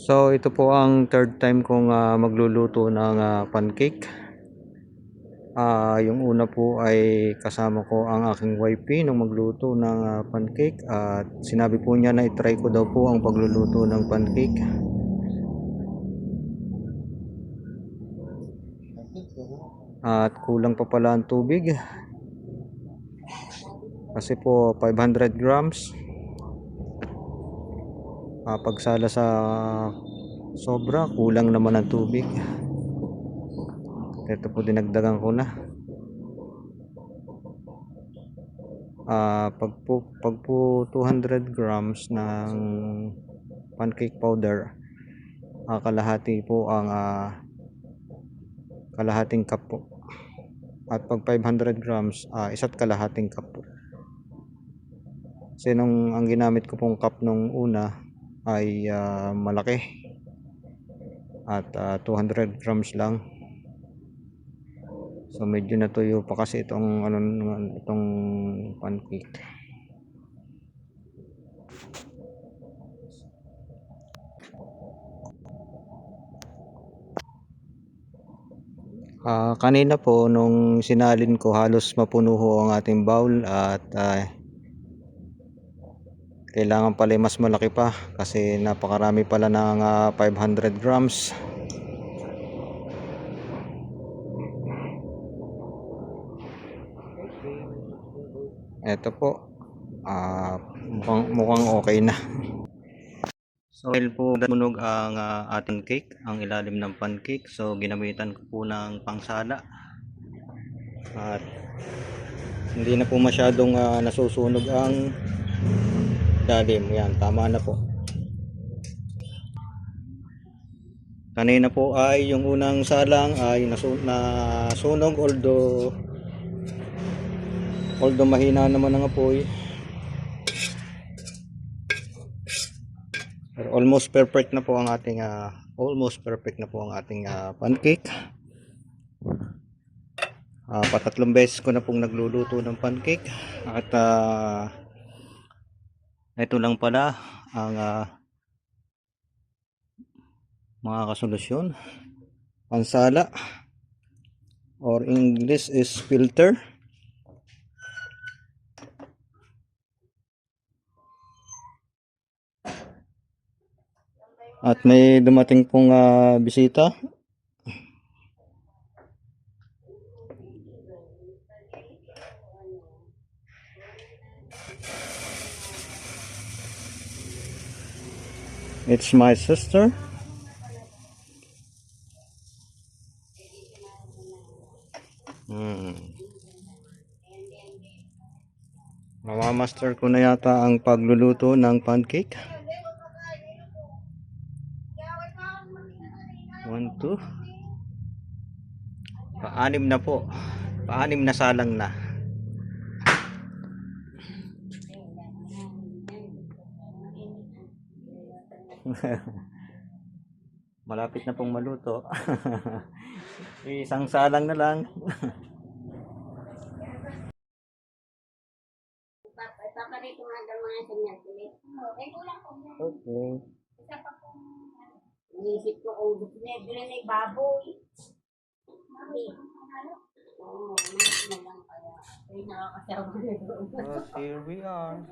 So ito po ang third time kong magluluto ng pancake. Yung una po ay kasama ko ang aking wifey nung magluto ng pancake at sinabi po niya na itry ko daw po ang pagluluto ng pancake. At kulang pa pala ang tubig kasi po 500 grams. Pagsala sa sobra, kulang naman ang tubig. Ito po dinagdagan ko na. Pag po 200 grams ng pancake powder, kalahati po ang kalahating cup po. At pag 500 grams, isa't kalahating cup po. Kasi ang ginamit ko pong cup nung una ay malaki at 200 grams lang. So medyo natuyo pa kasi itong itong pancake. Kanina po nung sinalin ko, halos mapuno ho ang ating bowl at kailangan pala mas malaki pa kasi napakarami pala ng 500 grams. Ito po, mukhang okay na. So dahil po tumunog ang ating cake, ang ilalim ng pancake, so ginamitan ko po ng pangsala at hindi na po masyadong nasusunog ang ilalim. Yan, tama na po. Kanina po ay yung unang salang ay nasunog, although mahina naman ang apoy. Pero almost perfect na po ang ating pancake. Patatlong beses ko na pong nagluluto ng pancake at ito lang pala ang mga kasolusyon. Pansala, or English is filter. At may dumating pong bisita. It's my sister. Mamamaster ko na yata ang pagluluto ng pancake. 1, 2. Paanim na po. Paanim na salang na. Malapit na pong maluto. Isang salang na lang. Okay. Inisip ko kung gusto niya bilhin na baboy. Oo, na lang kaya. Ay, nakakasawa na doon. But here we are.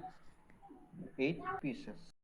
8 pieces.